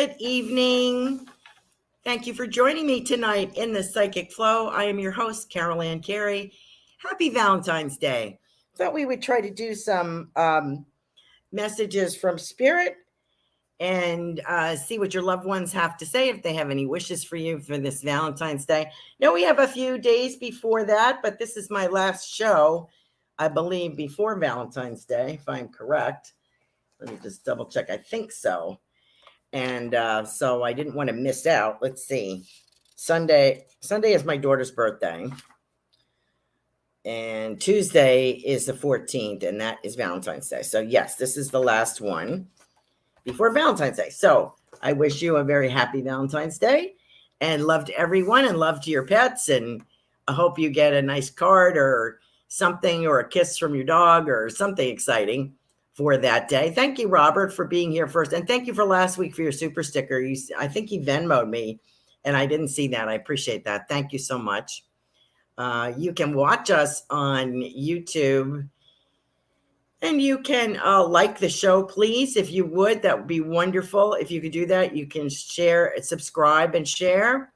Good evening. Thank you for joining me tonight in the Psychic Flow. I am your host, Carolan Carey. Happy Valentine's Day. Thought we would try to do some messages from Spirit and see what your loved ones have to say, if they have any wishes for you for this Valentine's Day. No, we have a few days before that, but this is my last show, I believe, before Valentine's Day, if I'm correct. Let me just double check. I think so. And so I didn't want to miss out. Let's see. Sunday is my daughter's birthday. And Tuesday is the 14th, and that is Valentine's Day. So yes, this is the last one before Valentine's Day. So I wish you a very happy Valentine's Day and love to everyone and love to your pets. And I hope you get a nice card or something or a kiss from your dog or something exciting for that day. Thank you, Robert, for being here first. And thank you for last week for your super sticker. I think you Venmo'd me and I didn't see that. I appreciate that. Thank you so much. You can watch us on YouTube and you can like the show, please. If you would, that would be wonderful. If you could do that, you can share, subscribe and share.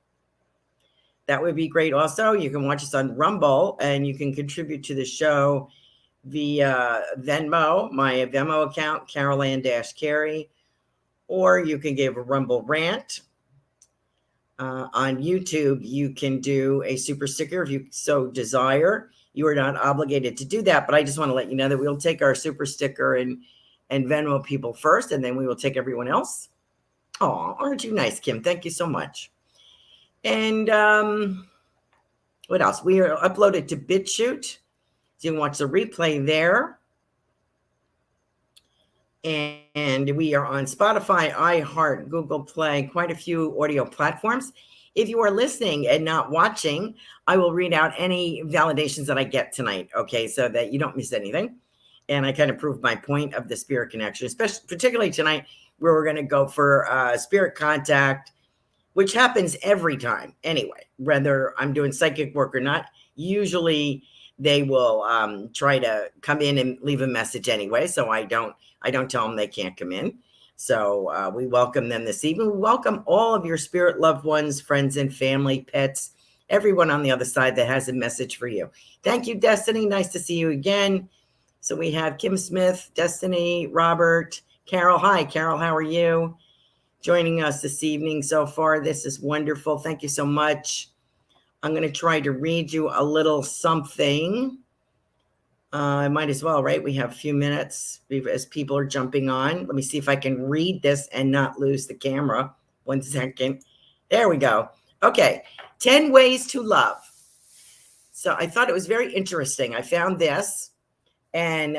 That would be great. Also, you can watch us on Rumble and you can contribute to the show via Venmo, my Venmo account, Carolan-Carey, or you can give a Rumble rant. On YouTube, you can do a super sticker if you so desire. You are not obligated to do that, but I just want to let you know that we'll take our super sticker and Venmo people first, and then we will take everyone else. Oh, aren't you nice, Kim? Thank you so much. And what else? We are uploaded to BitChute. So you can watch the replay there. And we are on Spotify, iHeart, Google Play, quite a few audio platforms. If you are listening and not watching, I will read out any validations that I get tonight, okay, so that you don't miss anything. And I kind of prove my point of the spirit connection, particularly tonight, where we're going to go for spirit contact, which happens every time anyway, whether I'm doing psychic work or not. Usually they will try to come in and leave a message anyway. So I don't tell them they can't come in. So we welcome them this evening. We welcome all of your spirit loved ones, friends and family, pets, everyone on the other side that has a message for you. Thank you, Destiny. Nice to see you again. So we have Kim Smith, Destiny, Robert, Carol. Hi, Carol. How are you? Joining us this evening so far. This is wonderful. Thank you so much. I'm going to try to read you a little something. I might as well, right? We have a few minutes as people are jumping on. Let me see if I can read this and not lose the camera. 1 second. There we go. Okay. 10 ways to love. So I thought it was very interesting. I found this and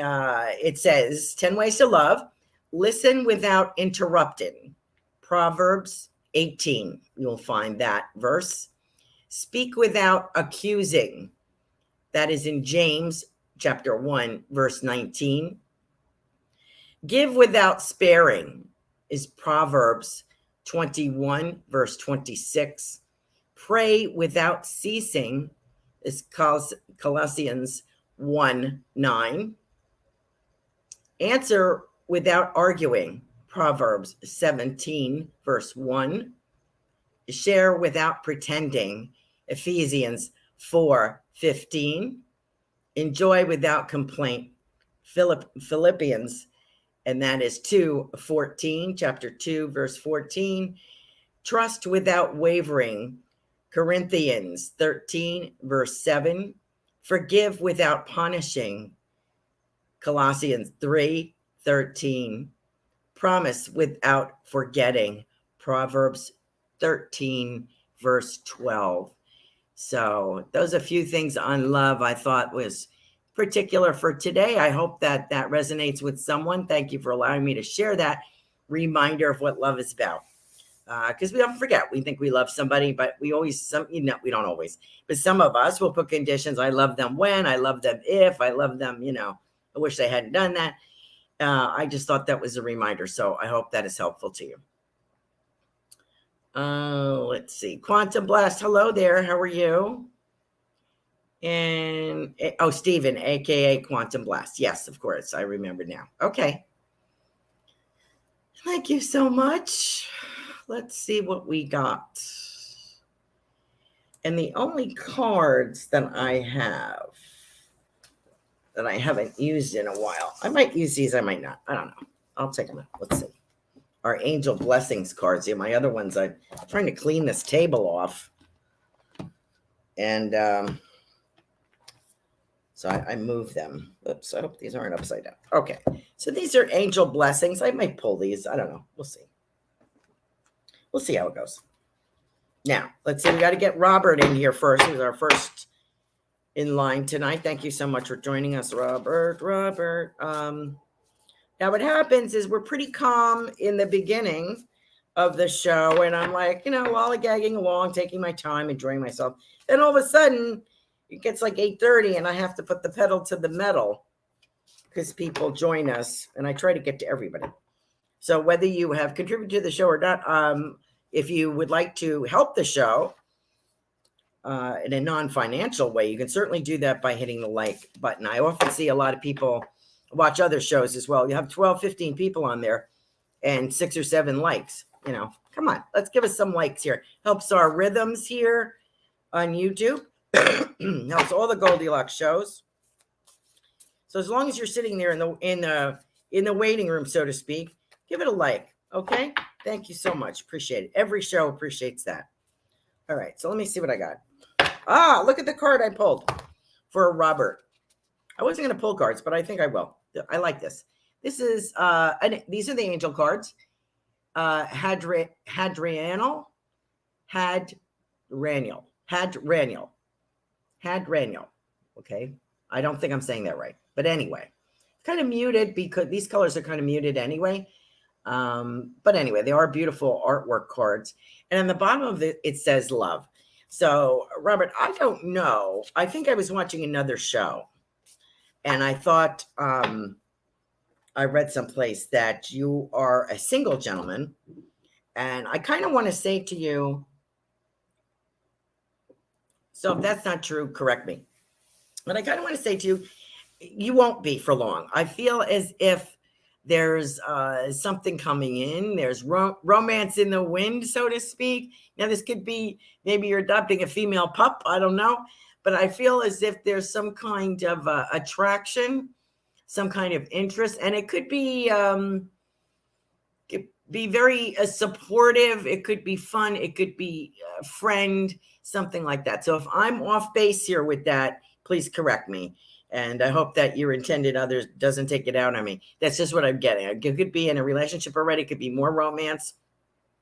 it says 10 ways to love. Listen without interrupting. Proverbs 18. You'll find that verse. Speak without accusing. That is in James chapter 1, verse 19. Give without sparing is Proverbs 21, verse 26. Pray without ceasing is Colossians 1, 9. Answer without arguing, Proverbs 17, verse 1. Share without pretending, Ephesians 4:15. Enjoy without complaint, Philippians, and that is 2:14, chapter 2, verse 14. Trust without wavering, Corinthians 13, verse 7. Forgive without punishing, Colossians 3:13. Promise without forgetting, Proverbs 13, verse 12. So those are a few things on love I thought was particular for today. I hope that that resonates with someone. Thank you for allowing me to share that reminder of what love is about. Because we often forget. We think we love somebody, but we always, we don't always. But some of us will put conditions. I love them when, I love them if, I love them, I wish they hadn't done that. I just thought that was a reminder. So I hope that is helpful to you. Let's see. Quantum Blast. Hello there. How are you? And, Stephen, AKA Quantum Blast. Yes, of course. I remember now. Okay. Thank you so much. let's see what we got. And the only cards that I have that I haven't used in a while, I might use these, I might not. I don't know. I'll take them out. Let's see. Our Angel Blessings cards here. My other ones, I'm trying to clean this table off. And so I moved them. Oops, I hope these aren't upside down. Okay, so these are Angel Blessings. I might pull these. I don't know. We'll see. We'll see how it goes. Now, let's see. We got to get Robert in here first. He was our first in line tonight. Thank you so much for joining us, Robert. Now what happens is we're pretty calm in the beginning of the show, and I'm like, lollygagging along, taking my time, enjoying myself. Then all of a sudden, it gets like 8:30, and I have to put the pedal to the metal because people join us, and I try to get to everybody. So whether you have contributed to the show or not, if you would like to help the show in a non-financial way, you can certainly do that by hitting the like button. I often see a lot of people watch other shows as well. You have 12, 15 people on there and 6 or 7 likes. Come on, let's give us some likes here. Helps our rhythms here on YouTube. Helps all the Goldylocks shows. So as long as you're sitting there in the waiting room, so to speak, give it a like. Okay. Thank you so much. Appreciate it. Every show appreciates that. All right. So let me see what I got. Look at the card I pulled for Robert. I wasn't going to pull cards, but I think I will. I like this. This is, these are the angel cards. Hadraniel. Okay. I don't think I'm saying that right. But anyway, kind of muted because these colors are kind of muted anyway. But anyway, they are beautiful artwork cards. And on the bottom of it says love. So, Robert, I don't know. I think I was watching another show. And I thought I read someplace that you are a single gentleman. And I kind of want to say to you, so if that's not true, correct me. But I kind of want to say to you, you won't be for long. I feel as if there's something coming in. There's romance in the wind, so to speak. Now, this could be maybe you're adopting a female pup. I don't know. But I feel as if there's some kind of attraction, some kind of interest. And it could be very supportive. It could be fun. It could be a friend, something like that. So if I'm off base here with that, please correct me. And I hope that your intended other doesn't take it out on me. That's just what I'm getting. It could be in a relationship already. It could be more romance.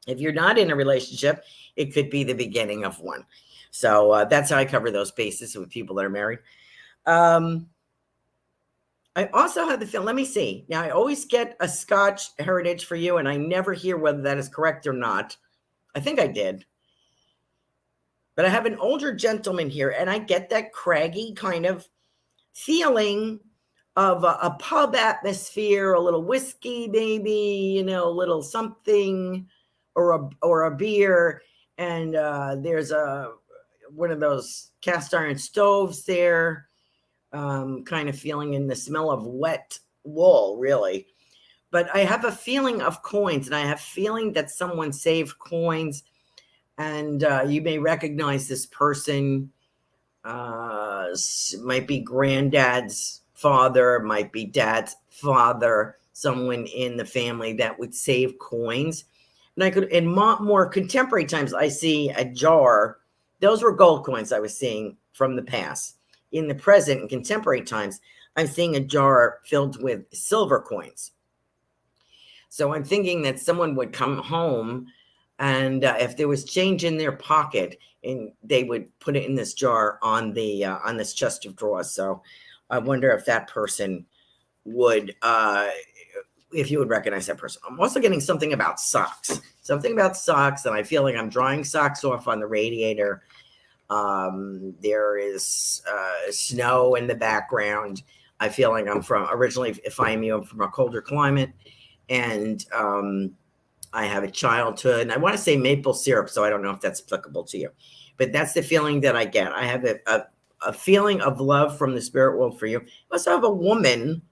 If you're not in a relationship, it could be the beginning of one. So that's how I cover those bases with people that are married. I also have the feeling, let me see. Now, I always get a Scotch heritage for you, and I never hear whether that is correct or not. I think I did. But I have an older gentleman here, and I get that craggy kind of feeling of a pub atmosphere, a little whiskey, maybe, a little something, or a beer. And there's one of those cast iron stoves there, kind of feeling in the smell of wet wool, really. But I have a feeling of coins, and I have a feeling that someone saved coins, and you may recognize this person. Might be granddad's father, might be dad's father, someone in the family that would save coins. And I could, in more contemporary times, I see a jar. Those were gold coins I was seeing from the past. In the present and contemporary times, I'm seeing a jar filled with silver coins. So I'm thinking that someone would come home, and if there was change in their pocket, and they would put it in this jar on this chest of drawers. So I wonder if that person would, if you would recognize that person. I'm also getting something about socks. And I feel like I'm drying socks off on the radiator. There is snow in the background. I feel like I'm from I'm from a colder climate, and I have a childhood, and I want to say maple syrup, so I don't know if that's applicable to you, but that's the feeling that I get. I have a feeling of love from the spirit world for you. I also have a woman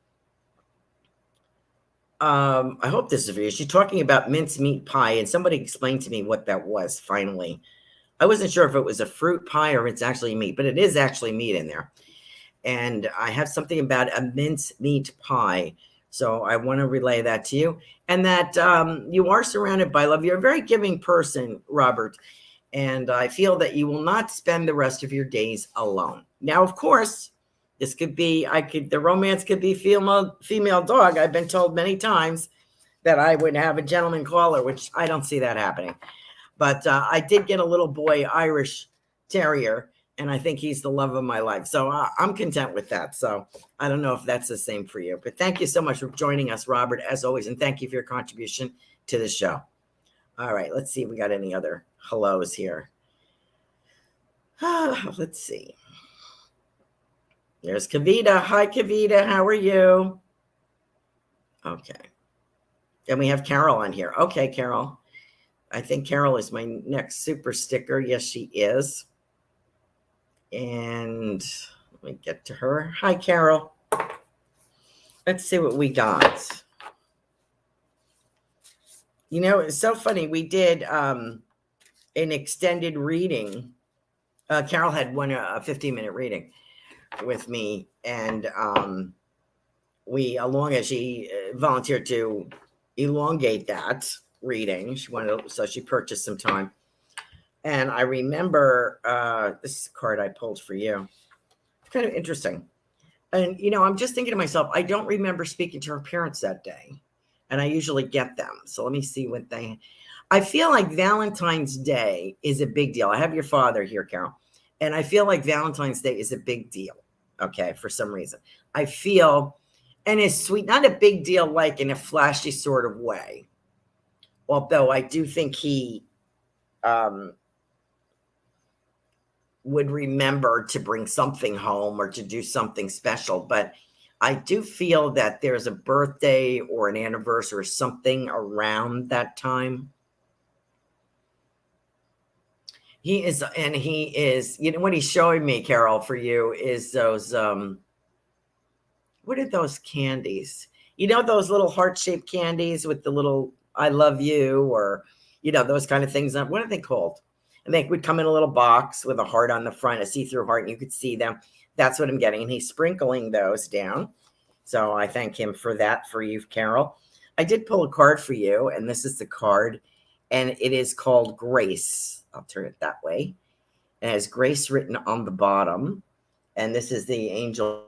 I hope this is for you. She's talking about mincemeat pie, and somebody explained to me what that was finally. I wasn't sure if it was a fruit pie or it's actually meat, but it is actually meat in there. And I have something about a mincemeat pie. So I want to relay that to you. And that you are surrounded by love. You're a very giving person, Robert. And I feel that you will not spend the rest of your days alone. Now, of course, this could be, the romance could be female dog. I've been told many times that I would have a gentleman caller, which I don't see that happening. But I did get a little boy Irish terrier, and I think he's the love of my life. So I'm content with that. So I don't know if that's the same for you. But thank you so much for joining us, Robert, as always. And thank you for your contribution to the show. All right, let's see if we got any other hellos here. Let's see. There's Kavita. Hi, Kavita. How are you? Okay. And we have Carol on here. Okay, Carol. I think Carol is my next super sticker. Yes, she is. And let me get to her. Hi, Carol. Let's see what we got. You know, it's so funny. We did an extended reading. Carol had a 15-minute reading with me, and along as she volunteered to elongate that reading, so she purchased some time. And I remember this is a card I pulled for you. It's kind of interesting. And you know, I'm just thinking to myself, I don't remember speaking to her parents that day, and I usually get them. So let me see what I feel like Valentine's Day is a big deal. I have your father here, Carol. And I feel like Valentine's Day is a big deal, okay, for some reason. I feel, and it's sweet, not a big deal like in a flashy sort of way, although I do think he would remember to bring something home or to do something special. But I do feel that there's a birthday or an anniversary or something around that time. He is, you know, what he's showing me, Carol, for you is those, what are those candies? You know, those little heart-shaped candies with the little, I love you, or, you know, those kind of things. What are they called? And they would come in a little box with a heart on the front, a see-through heart, and you could see them. That's what I'm getting. And he's sprinkling those down. So I thank him for that for you, Carol. I did pull a card for you, and this is the card, and it is called Grace. I'll turn it that way. It has Grace written on the bottom. And this is the angel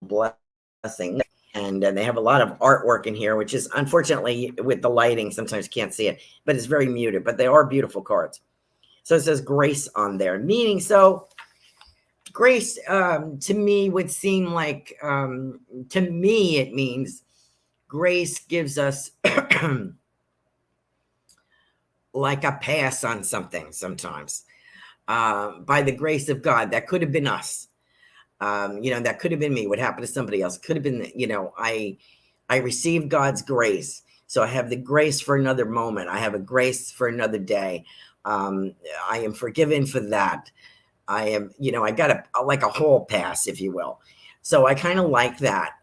blessing. And they have a lot of artwork in here, which is unfortunately with the lighting, sometimes you can't see it, but it's very muted, but they are beautiful cards. So it says Grace on there, meaning, so Grace to me would seem like, to me, it means grace gives us like a pass on something sometimes, by the grace of God. That could have been us. You know, that could have been me. What happened to somebody else could have been, you know, I received God's grace. So I have the grace for another moment. I have a grace for another day. I am forgiven for that. I am, you know, I got like a whole pass, if you will. So I kind of like that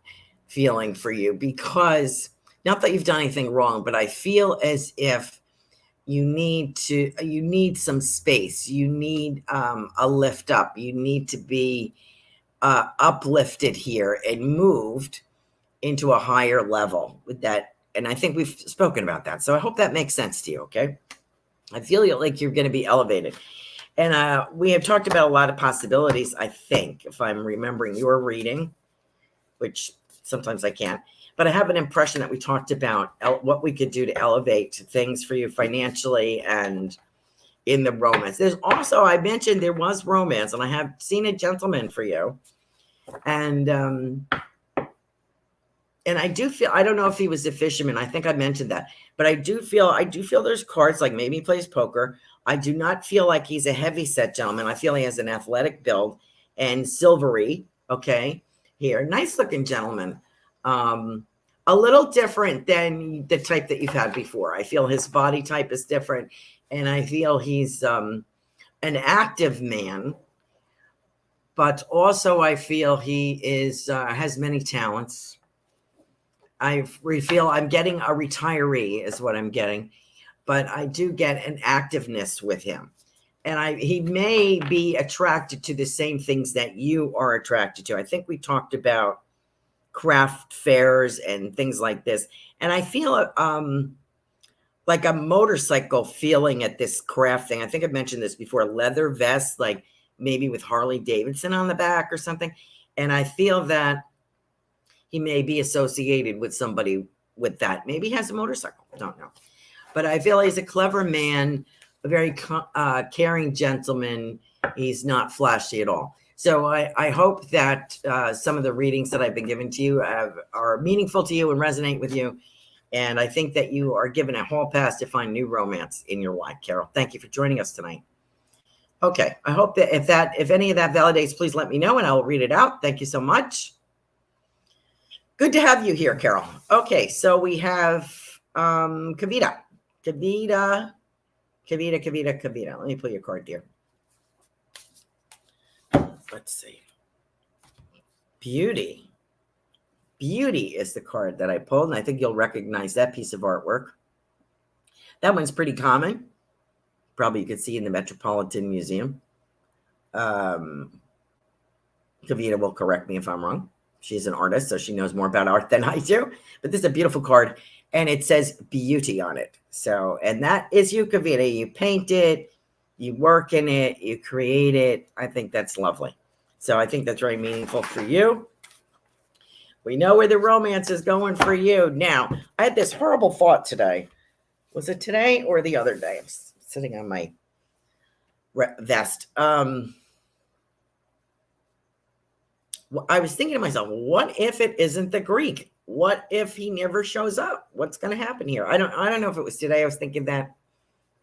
feeling for you, because not that you've done anything wrong, but I feel as if you need some space. You need a lift up. You need to be uplifted here and moved into a higher level with that. And I think we've spoken about that. So I hope that makes sense to you. Okay. I feel like you're going to be elevated. And we have talked about a lot of possibilities, I think, if I'm remembering your reading, which sometimes I can't. But I have an impression that we talked about what we could do to elevate things for you financially and in the romance. There's also, I mentioned there was romance, and I have seen a gentleman for you. And I do feel, I don't know if he was a fisherman. I think I mentioned that. But I do feel there's cards, like maybe he plays poker. I do not feel like he's a heavy set gentleman. I feel he has an athletic build and silvery, okay, here. Nice looking gentleman. A little different than the type that you've had before. I feel his body type is different, and I feel he's an active man, but also I feel he is has many talents. I feel I'm getting a retiree is what I'm getting, but I do get an activeness with him. And he may be attracted to the same things that you are attracted to. I think we talked about craft fairs and things like this. And I feel like a motorcycle feeling at this craft thing. I think I've mentioned this before, leather vest, like maybe with Harley Davidson on the back or something. And I feel that he may be associated with somebody with that. Maybe he has a motorcycle. Don't know. But I feel he's a clever man, a very caring gentleman. He's not flashy at all. So I hope that some of the readings that I've been given to you are meaningful to you and resonate with you. And I think that you are given a hall pass to find new romance in your life, Carol. Thank you for joining us tonight. Okay, I hope that if any of that validates, please let me know and I'll read it out. Thank you so much. Good to have you here, Carol. Okay, so we have Kavita. Kavita. Let me pull your card, dear. Let's see. Beauty. Beauty is the card that I pulled, and I think you'll recognize that piece of artwork. That one's pretty common. Probably you could see in the Metropolitan Museum. Kavita will correct me if I'm wrong. She's an artist, so she knows more about art than I do. But this is a beautiful card, and it says beauty on it. So, and that is you, Kavita. You paint it, you work in it, you create it. I think that's lovely. So I think that's very meaningful for you. We know where the romance is going for you. Now, I had this horrible thought today. Was it today or the other day? I'm sitting on my vest. I was thinking to myself, what if it isn't the Greek? What if he never shows up? What's going to happen here? I don't know if it was today. I was thinking that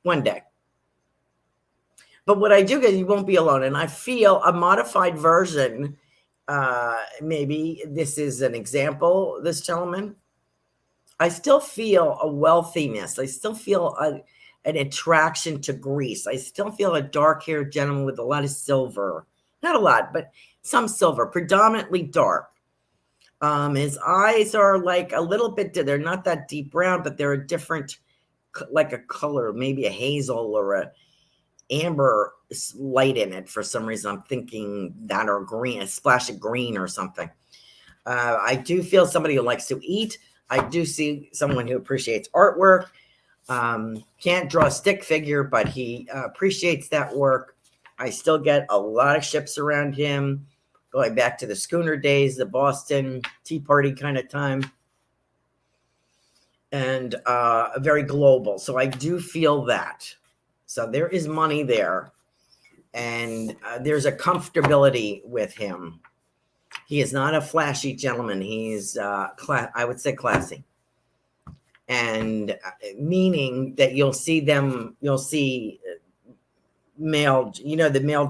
one day. But what I do is you won't be alone. And I feel a modified version. Maybe this is an example, this gentleman. I still feel a wealthiness. I still feel an attraction to Greece. I still feel a dark-haired gentleman with a lot of silver. Not a lot, but some silver, predominantly dark. His eyes are like a little bit, they're not that deep brown, but they're a different, like a color, maybe a hazel or a amber light in it. For some reason, I'm thinking that, or green, a splash of green or something. I do feel somebody who likes to eat. I do see someone who appreciates artwork. Can't draw a stick figure, but he appreciates that work. I still get a lot of ships around him, going back to the schooner days, the Boston Tea Party kind of time, and very global. So I do feel that. So there is money there, and there's a comfortability with him. He is not a flashy gentleman. He's, I would say, classy. And meaning that you'll see male, the male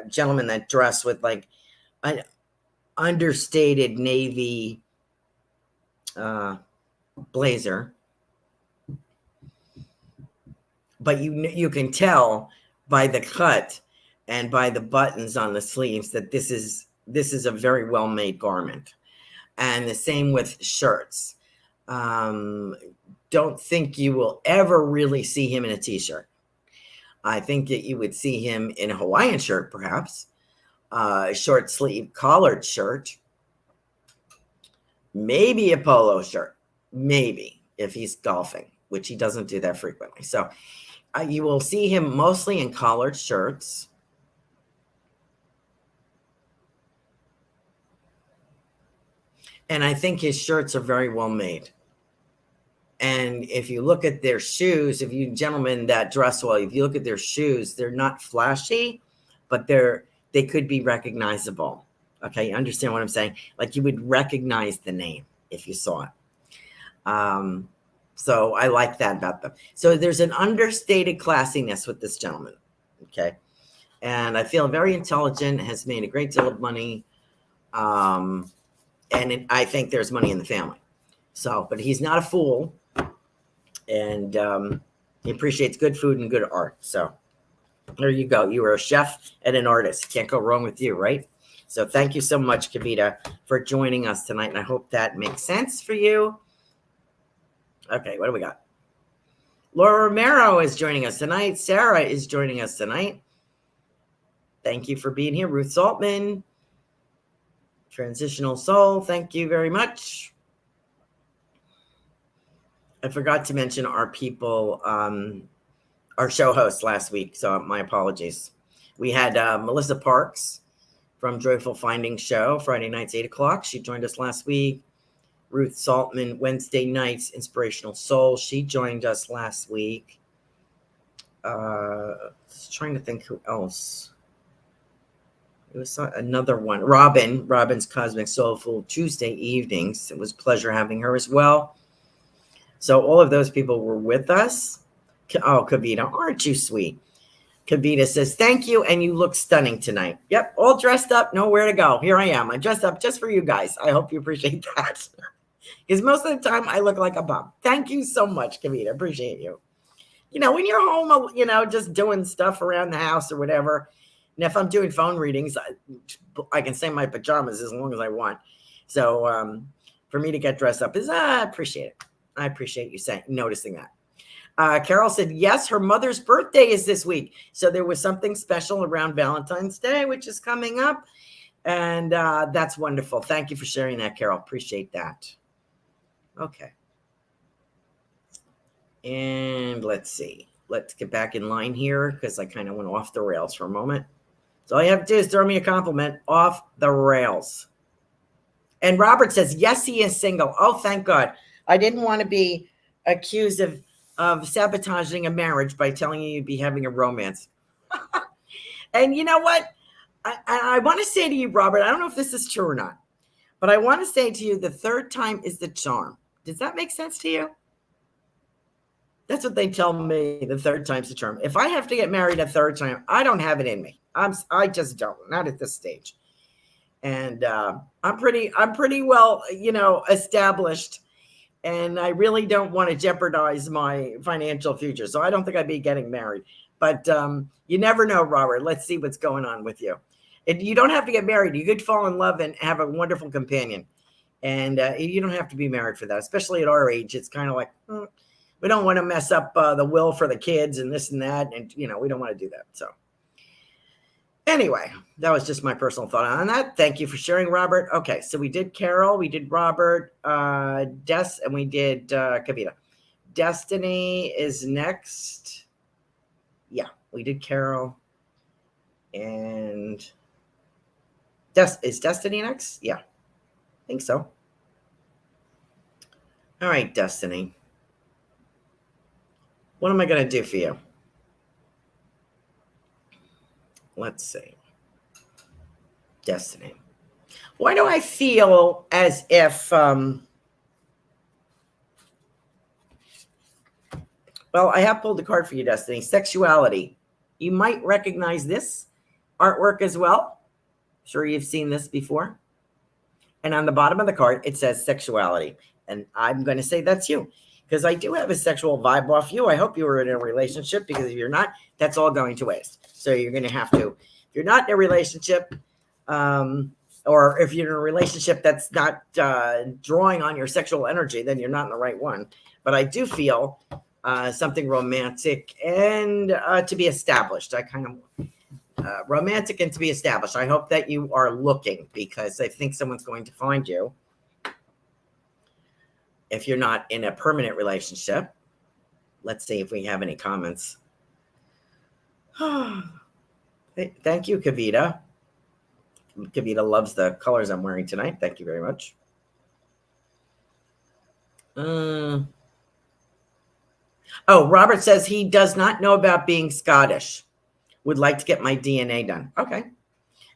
gentleman that dress with like an understated navy blazer. But you can tell by the cut and by the buttons on the sleeves that this is a very well-made garment. And the same with shirts. Don't think you will ever really see him in a t-shirt. I think that you would see him in a Hawaiian shirt, perhaps, short sleeve collared shirt, maybe a polo shirt, maybe if he's golfing, which he doesn't do that frequently. So you will see him mostly in collared shirts. And I think his shirts are very well made. And if you look at their shoes, if you gentlemen that dress well, if you look at their shoes, they're not flashy, but they could be recognizable. Okay, you understand what I'm saying? Like you would recognize the name if you saw it. So I like that about them. So there's an understated classiness with this gentleman. Okay. And I feel very intelligent, has made a great deal of money. And I think there's money in the family. So, but he's not a fool. And he appreciates good food and good art. So there you go. You are a chef and an artist. Can't go wrong with you, right? So thank you so much, Kavita, for joining us tonight. And I hope that makes sense for you. Okay, what do we got? Laura Romero is joining us tonight. Sarah is joining us tonight. Thank you for being here. Ruth Saltman, Transitional Soul, thank you very much. I forgot to mention our people, our show hosts last week, so my apologies. We had Melissa Parks from Joyful Findings Show, Friday nights, 8 o'clock. She joined us last week. Ruth Saltman, Wednesday nights, Inspirational Soul. She joined us last week. Just trying to think who else. It was another one. Robin's Cosmic Soulful Tuesday evenings. It was a pleasure having her as well. So all of those people were with us. Oh, Kavita, aren't you sweet? Kavita says, thank you, and you look stunning tonight. Yep, all dressed up, nowhere to go. Here I am. I dressed up just for you guys. I hope you appreciate that. Because most of the time, I look like a bum. Thank you so much, Kavita. Appreciate you. You know, when you're home, you know, just doing stuff around the house or whatever, and if I'm doing phone readings, I can stay in my pajamas as long as I want. So for me to get dressed up is, I appreciate it. I appreciate you noticing that. Carol said, yes, her mother's birthday is this week. So there was something special around Valentine's Day, which is coming up. And that's wonderful. Thank you for sharing that, Carol. Appreciate that. Okay. And let's see. Let's get back in line here because I kind of went off the rails for a moment. So all you have to do is throw me a compliment. Off the rails. And Robert says, yes, he is single. Oh, thank God. I didn't want to be accused of sabotaging a marriage by telling you you'd be having a romance. And you know what? I want to say to you, Robert, I don't know if this is true or not, but I want to say to you, the third time is the charm. Does that make sense to you? That's what they tell me. The third time's the charm. If I have to get married a third time, I don't have it in me. I just don't. Not at this stage. And I'm pretty well, you know, established. And I really don't want to jeopardize my financial future. So I don't think I'd be getting married. But you never know, Robert. Let's see what's going on with you. You don't have to get married. You could fall in love and have a wonderful companion. And you don't have to be married for that, especially at our age. It's kind of like, we don't want to mess up the will for the kids and this and that. And, you know, we don't want to do that. So anyway, that was just my personal thought on that. Thank you for sharing, Robert. Okay, so we did Carol, we did Robert, Des, and we did Kavita. Destiny is next. Yeah, we did Carol. And is Destiny next? Yeah, I think so. All right, Destiny. What am I going to do for you? Let's see. Destiny. Why do I feel as if, well, I have pulled a card for you, Destiny. Sexuality. You might recognize this artwork as well. I'm sure you've seen this before. And on the bottom of the card, it says sexuality. And I'm going to say that's you. Because I do have a sexual vibe off you. I hope you were in a relationship, because if you're not, that's all going to waste. So you're going to have to, if you're not in a relationship, or if you're in a relationship that's not drawing on your sexual energy, then you're not in the right one. But I do feel something romantic and to be established. I kind of romantic and to be established. I hope that you are looking, because I think someone's going to find you. If you're not in a permanent relationship. Let's see if we have any comments. Thank you, Kavita. Kavita loves the colors I'm wearing tonight. Thank you very much. Oh, Robert says he does not know about being Scottish. Would like to get my DNA done. Okay.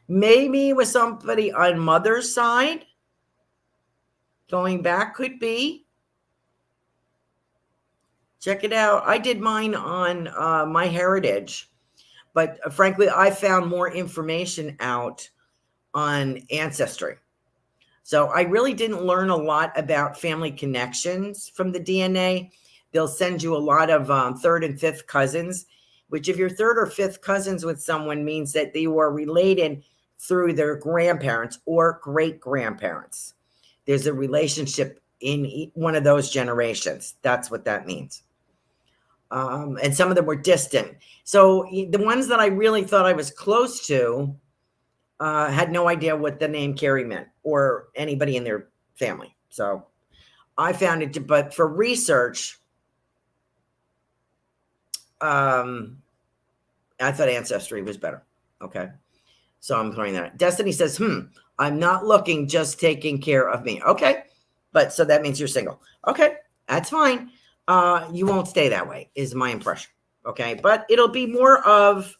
Maybe with somebody on mother's side. Going back could be. Check it out. I did mine on My Heritage, but frankly, I found more information out on Ancestry. So I really didn't learn a lot about family connections from the DNA. They'll send you a lot of third and fifth cousins, which if you're third or fifth cousins with someone means that they were related through their grandparents or great-grandparents. There's a relationship in one of those generations. That's what that means. And some of them were distant. So the ones that I really thought I was close to had no idea what the name Carey meant or anybody in their family. So I found it, but for research, I thought Ancestry was better. Okay. So I'm throwing that. Destiny says, I'm not looking, just taking care of me. Okay. But so that means you're single. Okay. That's fine. You won't stay that way is my impression. Okay. But it'll be more of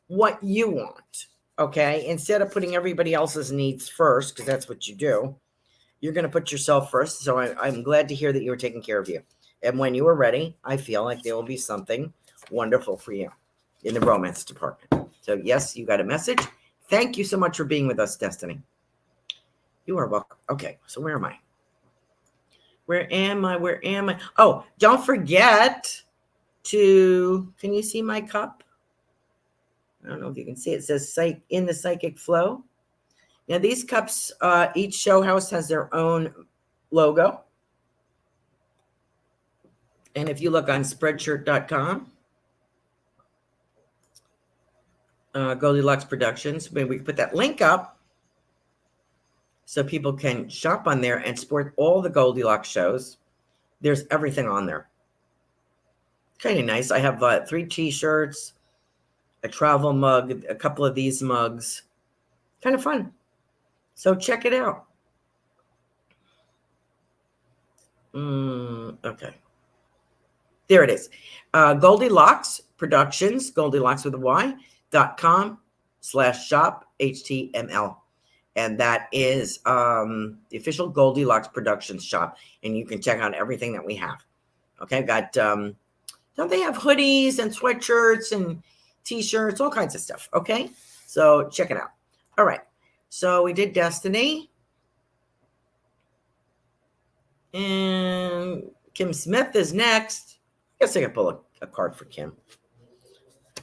what you want. Okay. Instead of putting everybody else's needs first, because that's what you do, you're going to put yourself first. So I'm glad to hear that you're taking care of you. And when you are ready, I feel like there will be something wonderful for you in the romance department. So yes, you got a message. Thank you so much for being with us, Destiny. You are welcome. Okay, so where am I? Where am I? Where am I? Oh, don't forget to, can you see my cup? I don't know if you can see it. It says in the Psychic Flow. Now these cups, each show house has their own logo. And if you look on spreadshirt.com, Goldylocks Productions, maybe we can put that link up so people can shop on there and support all the Goldylocks shows. There's everything on there. Kind of nice. I have 3 t-shirts, a travel mug, a couple of these mugs. Kind of fun. So check it out. Okay. There it is. Goldylocks Productions, Goldylocks with a Y.com/shop HTML. And that is the official Goldylocks Productions shop. And you can check out everything that we have. Okay, I've got, don't they have hoodies and sweatshirts and t-shirts, all kinds of stuff. Okay, so check it out. All right, so we did Destiny. And Kim Smith is next. I guess I can pull a card for Kim.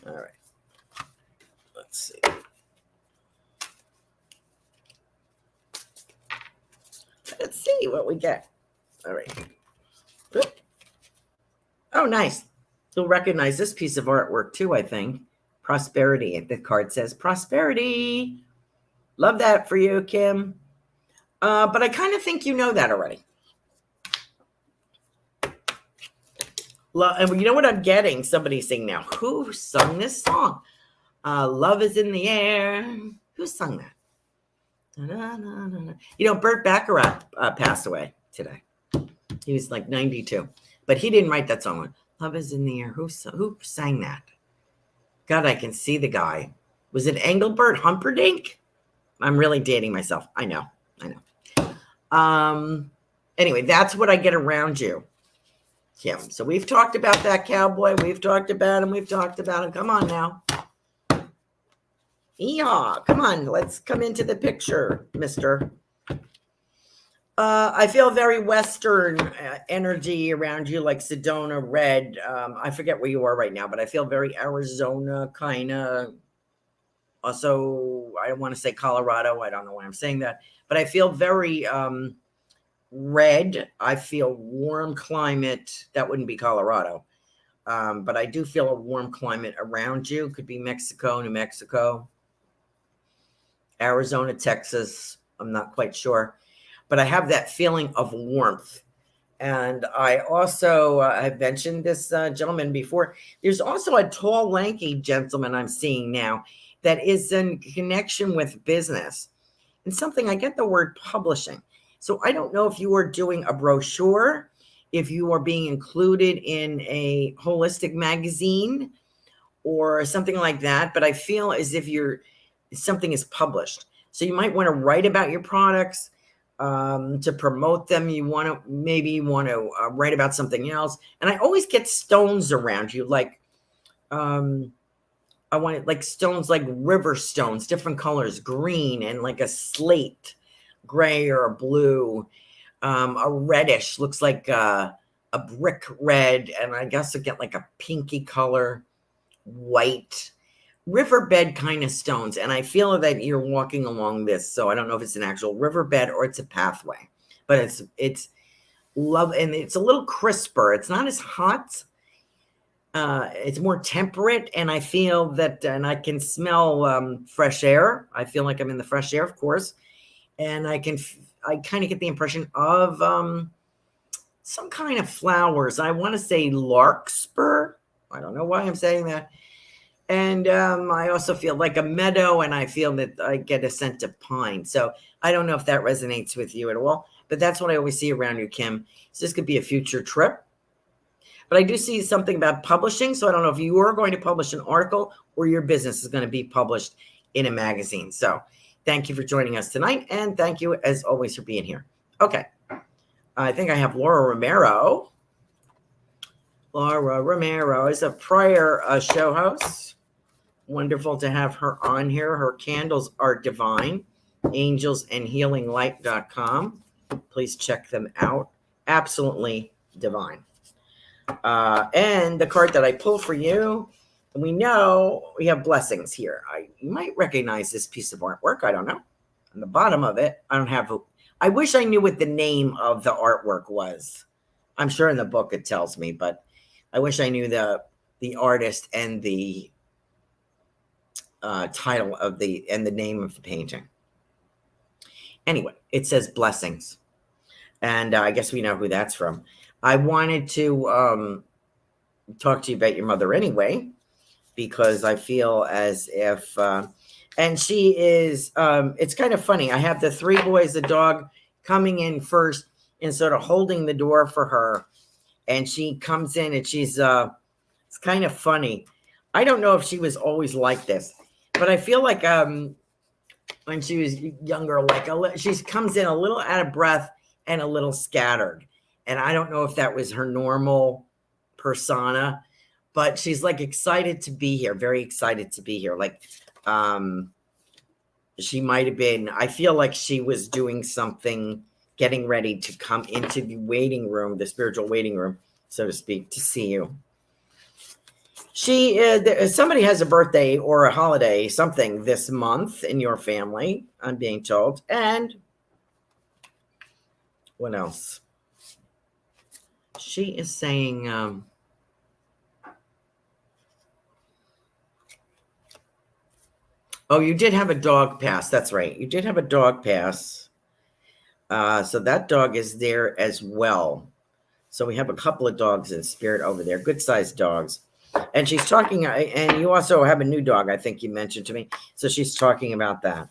All right. Let's see. Let's see what we get. All right. Oop. Oh, nice. You'll recognize this piece of artwork too, I think. Prosperity. The card says prosperity. Love that for you, Kim. But I kind of think you know that already. And you know what I'm getting? Somebody sing now. Who sung this song? Love is in the air. Who sung that? You know, Burt Bacharach passed away today. He was like 92. But he didn't write that song. Love is in the air. Who sang that? God, I can see the guy. Was it Engelbert Humperdinck? I'm really dating myself. I know. Anyway, that's what I get around you, Kim. So we've talked about that cowboy. We've talked about him. Come on now. Yeehaw. Come on. Let's come into the picture, mister. I feel very Western energy around you, like Sedona red. I forget where you are right now, but I feel very Arizona kind of. Also, I don't want to say Colorado. I don't know why I'm saying that. But I feel very red. I feel warm climate. That wouldn't be Colorado. But I do feel a warm climate around you. Could be Mexico, New Mexico, Arizona, Texas. I'm not quite sure. But I have that feeling of warmth. And I also, I've mentioned this gentleman before. There's also a tall, lanky gentleman I'm seeing now that is in connection with business. And something, I get the word publishing. So I don't know if you are doing a brochure, if you are being included in a holistic magazine or something like that. But I feel as if something is published. So you might want to write about your products to promote them. You want to write about something else. And I always get stones around you, like I wanted like stones, like river stones, different colors, green and like a slate, gray or a blue, a reddish, looks like a brick red. And I guess I get like a pinky color, white. riverbed kind of stones. And I feel that you're walking along this. So I don't know if it's an actual riverbed or it's a pathway, but it's love. And it's a little crisper. It's not as hot. It's more temperate. And I feel that, and I can smell fresh air. I feel like I'm in the fresh air, of course. And I kind of get the impression of some kind of flowers. I want to say larkspur. I don't know why I'm saying that. And I also feel like a meadow, and I feel that I get a scent of pine. So I don't know if that resonates with you at all, but that's what I always see around you, Kim. So this could be a future trip. But I do see something about publishing. So I don't know if you are going to publish an article or your business is going to be published in a magazine. So thank you for joining us tonight. And thank you, as always, for being here. Okay. I think I have Laura Romero. Laura Romero is a prior show host. Wonderful to have her on here. Her candles are divine. Angelsandhealinglight.com. Please check them out. Absolutely divine. And the card that I pulled for you, and we know we have blessings here. You might recognize this piece of artwork. I don't know. On the bottom of it, I wish I knew what the name of the artwork was. I'm sure in the book it tells me, but I wish I knew the artist and the title of the name of the painting. Anyway, it says blessings, and I guess we know who that's from. I wanted to talk to you about your mother anyway, because I feel as if, and she is. It's kind of funny. I have the three boys, the dog, coming in first and sort of holding the door for her, and she comes in and she's. It's kind of funny. I don't know if she was always like this, but I feel like when she was younger, like she comes in a little out of breath and a little scattered. And I don't know if that was her normal persona, but she's like excited to be here, very excited to be here. Like she might have been, I feel like she was doing something, getting ready to come into the waiting room, the spiritual waiting room, so to speak, to see you. Somebody has a birthday or a holiday, something this month in your family, I'm being told. And what else? She is saying, oh, you did have a dog pass. That's right. You did have a dog pass. So that dog is there as well. So we have a couple of dogs in spirit over there, good-sized dogs. And she's talking, and you also have a new dog, I think you mentioned to me. So she's talking about that.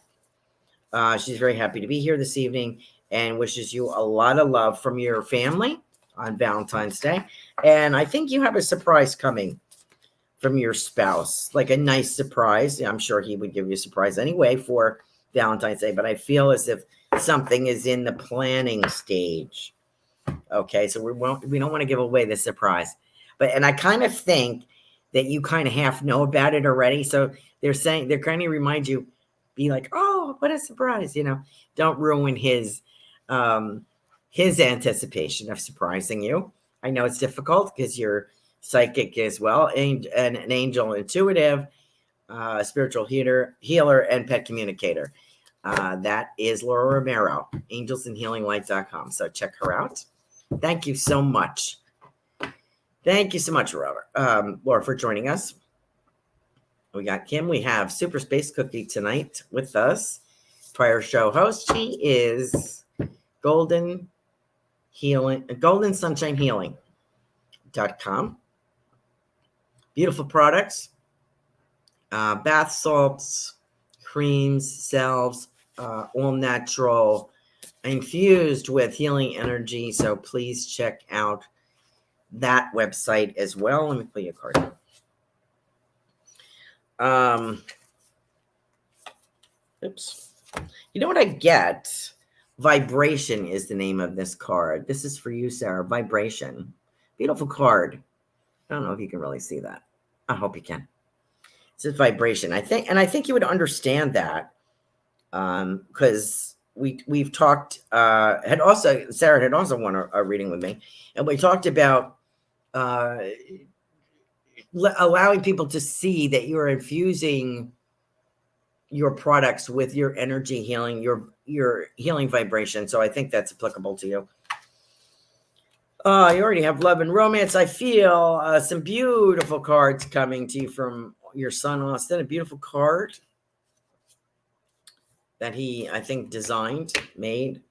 She's very happy to be here this evening and wishes you a lot of love from your family on Valentine's Day. And I think you have a surprise coming from your spouse, like a nice surprise. I'm sure he would give you a surprise anyway for Valentine's Day, but I feel as if something is in the planning stage. Okay, so we don't want to give away the surprise. And I kind of think that you kind of half know about it already. So they're kind of remind you, be like, oh, what a surprise, don't ruin his anticipation of surprising you. I know it's difficult because you're psychic as well, and an angel intuitive, spiritual healer, and pet communicator. That is Laura Romero, angelsandhealinglight.com. So check her out. Thank you so much. Thank you so much, Robert, Laura, for joining us. We got Kim. We have Super Space Cookie tonight with us, prior show host. She is Golden Sunshine Healing.com. Beautiful products, bath salts, creams, salves, all natural, infused with healing energy. So please check out that website as well. Let me pull you a card. Oops. You know what I get? Vibration is the name of this card. This is for you, Sarah. Vibration. Beautiful card. I don't know if you can really see that. I hope you can. It says vibration. I think you would understand that because we've talked. Sarah had also won a reading with me, and we talked about allowing people to see that you're infusing your products with your energy healing, your healing vibration. So I think that's applicable to you. You already have love and romance. I feel some beautiful cards coming to you from your son, Austin. A beautiful card that he, I think, designed, made.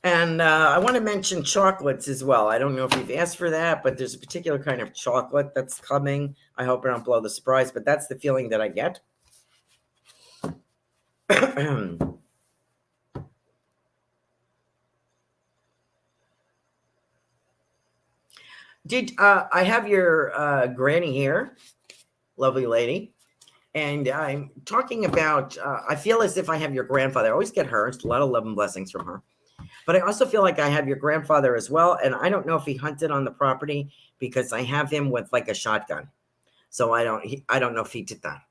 And I want to mention chocolates as well. I don't know if you've asked for that, but there's a particular kind of chocolate that's coming. I hope I don't blow the surprise, but that's the feeling that I get. I have your granny here, lovely lady, and I'm talking about, I feel as if I have your grandfather. I always get her. It's a lot of love and blessings from her. But I also feel like I have your grandfather as well. And I don't know if he hunted on the property because I have him with like a shotgun. So I don't know if he did that.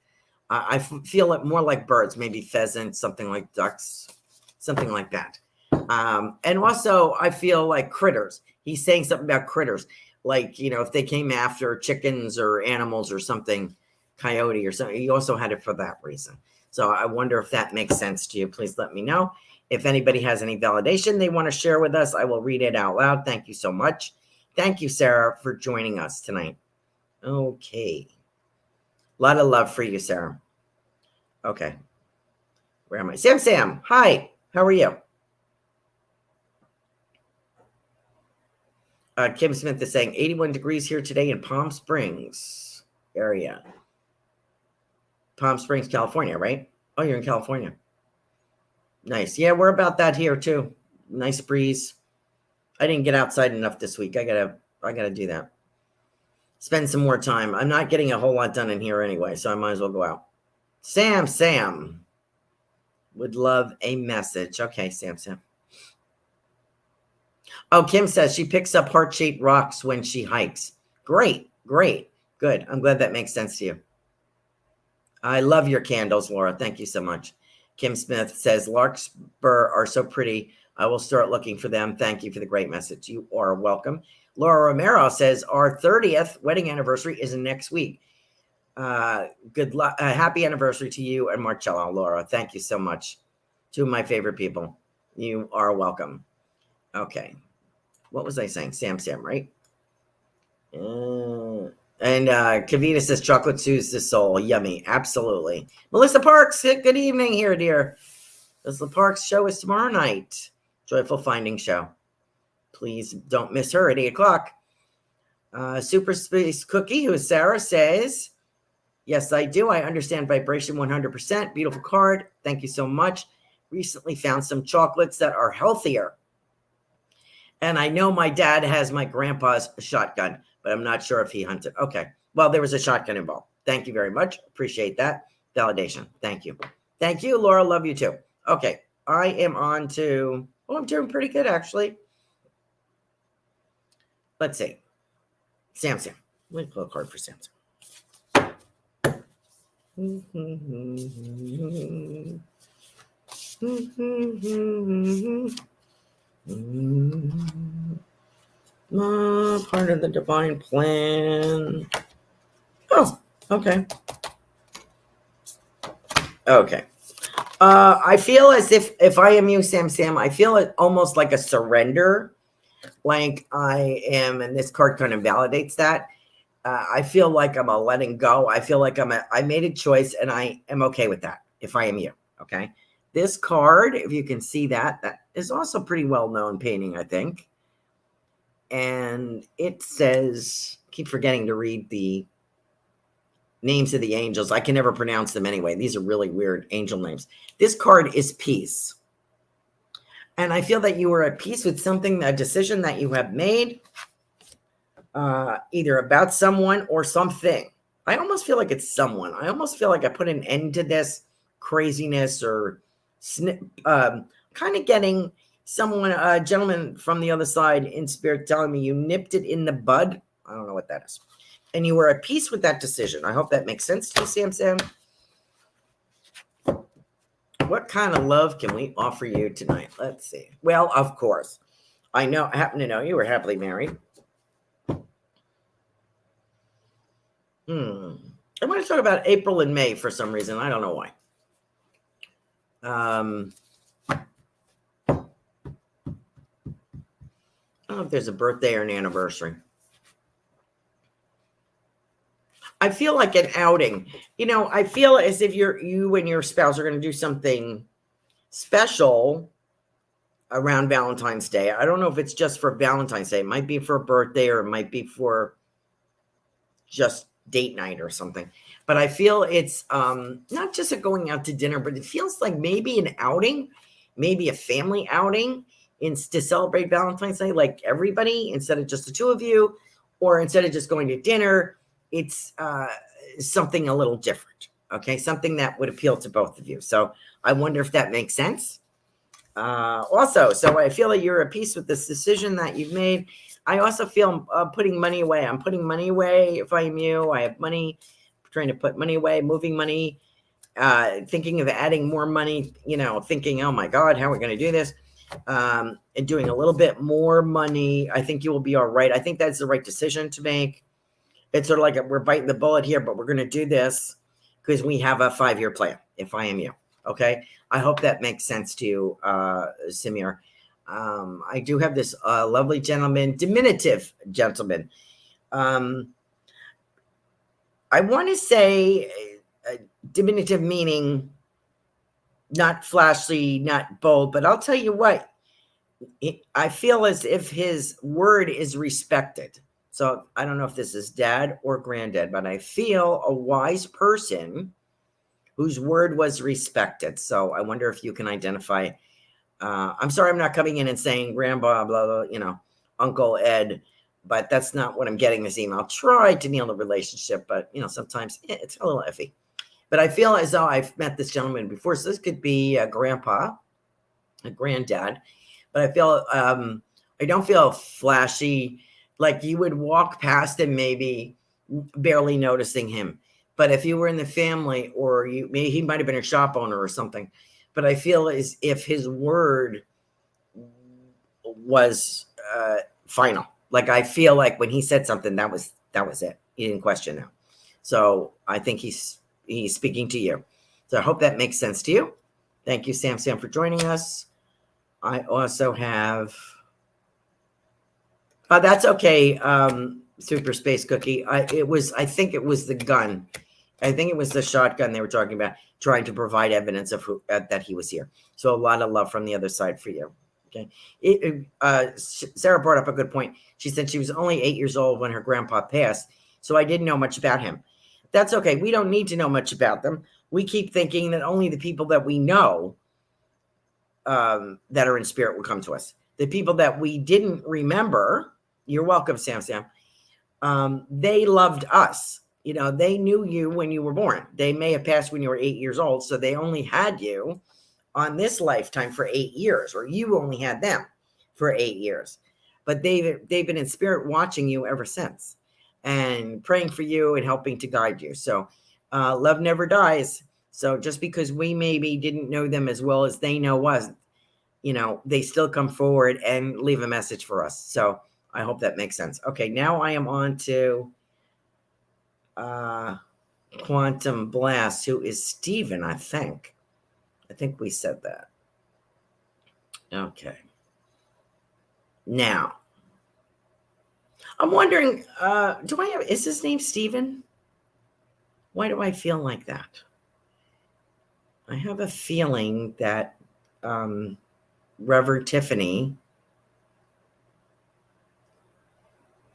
I feel it more like birds, maybe pheasants, something like ducks, something like that. And also I feel like critters. He's saying something about critters. Like, you know, if they came after chickens or animals or something, coyote or something, he also had it for that reason. So I wonder if that makes sense to you. Please let me know. If anybody has any validation they want to share with us, I will read it out loud. Thank you so much. Thank you, Sarah, for joining us tonight. Okay. A lot of love for you, Sarah. Okay. Where am I? Sam, hi. How are you? Kim Smith is saying 81 degrees here today in Palm Springs area. Palm Springs, California, right? Oh, you're in California. Nice. Yeah, we're about that here too. Nice breeze. I didn't get outside enough this week. I gotta do that. Spend some more time. I'm not getting a whole lot done in here anyway, so I might as well go out. Sam would love a message. Okay, Sam. Oh, Kim says she picks up heart-shaped rocks when she hikes. Great. Good. I'm glad that makes sense to you. I love your candles, Laura. Thank you so much. Kim Smith says, larkspur are so pretty. I will start looking for them. Thank you for the great message. You are welcome. Laura Romero says, our 30th wedding anniversary is next week. Good luck. Happy anniversary to you and Marcello, Laura. Thank you so much. Two of my favorite people. You are welcome. Okay. What was I saying? Sam, right? And Kavita says, chocolate soothes the soul. Yummy. Absolutely. Melissa Parks, good evening here, dear. Melissa Parks' show is tomorrow night. Joyful Finding Show. Please don't miss her at 8 o'clock. Super Space Cookie, who is Sarah, says, yes, I do. I understand vibration 100%. Beautiful card. Thank you so much. Recently found some chocolates that are healthier. And I know my dad has my grandpa's shotgun, but I'm not sure if he hunted. Okay. Well, there was a shotgun involved. Thank you very much. Appreciate that. Validation. Thank you. Thank you, Laura. Love you too. Okay. I am on to, I'm doing pretty good, actually. Let's see. Sam. Let me pull a card for Sam. Part of the divine plan. Oh, okay. I feel as if I am you, Sam, I feel it almost like a surrender. Like I am, and this card kind of validates that. I feel like I'm a letting go. I feel like I made a choice and I am okay with that. If I am you, okay. This card, if you can see that is also pretty well-known painting, I think. And it says, keep forgetting to read the names of the angels. I can never pronounce them anyway. These are really weird angel names. This card is peace. And I feel that you were at peace with something, a decision that you have made, either about someone or something. I almost feel like it's someone. I almost feel like I put an end to this craziness or kind of getting someone, a gentleman from the other side in spirit telling me you nipped it in the bud. I don't know what that is. And you were at peace with that decision. I hope that makes sense to you, Sam. What kind of love can we offer you tonight? Let's see. Well, of course. I happen to know you were happily married. I want to talk about April and May for some reason. I don't know why. I don't know if there's a birthday or an anniversary. I feel like an outing. You know, I feel as if you and your spouse are going to do something special around Valentine's Day. I don't know if it's just for Valentine's Day. It might be for a birthday, or it might be for just date night or something. But I feel it's not just a going out to dinner, but it feels like maybe an outing, maybe a family outing to celebrate Valentine's Day, like everybody, instead of just the two of you, or instead of just going to dinner. It's something a little different, okay? Something that would appeal to both of you. So I wonder if that makes sense. Also, so I feel like you're at peace with this decision that you've made. I also feel putting money away. I'm putting money away if I'm you. I have money, trying to put money away, moving money, thinking of adding more money, you know, thinking, oh my God, how are we going to do this? And doing a little bit more money. I think you will be all right. I think that's the right decision to make. It's sort of like we're biting the bullet here, but we're going to do this because we have a 5-year plan, if I am you. Okay. I hope that makes sense to you, Samir. I do have this lovely gentleman, diminutive gentleman. I want to say diminutive meaning not flashy, not bold, but I'll tell you what, I feel as if his word is respected. So I don't know if this is dad or granddad, but I feel a wise person whose word was respected. So I wonder if you can identify. I'm sorry, I'm not coming in and saying grandpa, blah, blah, you know, Uncle Ed, but that's not what I'm getting this email. Try to nail the relationship, but you know, sometimes it's a little iffy. But I feel as though I've met this gentleman before. So this could be a grandpa, a granddad, but I feel, I don't feel flashy. Like you would walk past him, maybe barely noticing him. But if you were in the family, or maybe he might have been a shop owner or something. But I feel as if his word was final. Like I feel like when he said something, that was it. He didn't question it. So I think he's speaking to you. So I hope that makes sense to you. Thank you, Sam, for joining us. I also have. That's okay. Super Space Cookie. I think it was the gun. I think it was the shotgun they were talking about, trying to provide evidence of that he was here. So a lot of love from the other side for you. Okay. Sarah brought up a good point. She said she was only 8 years old when her grandpa passed, so I didn't know much about him. That's okay. We don't need to know much about them. We keep thinking that only the people that we know that are in spirit will come to us. The people that we didn't remember, you're welcome, Sam. They loved us. You know, they knew you when you were born. They may have passed when you were 8 years old, so they only had you on this lifetime for 8 years, or you only had them for 8 years. But they've been in spirit watching you ever since and praying for you and helping to guide you. So love never dies. So just because we maybe didn't know them as well as they know us, you know, they still come forward and leave a message for us. So I hope that makes sense. Okay, now I am on to Quantum Blast, who is Stephen, I think. I think we said that. Okay. Now, I'm wondering, is his name Stephen? Why do I feel like that? I have a feeling that Reverend Tiffany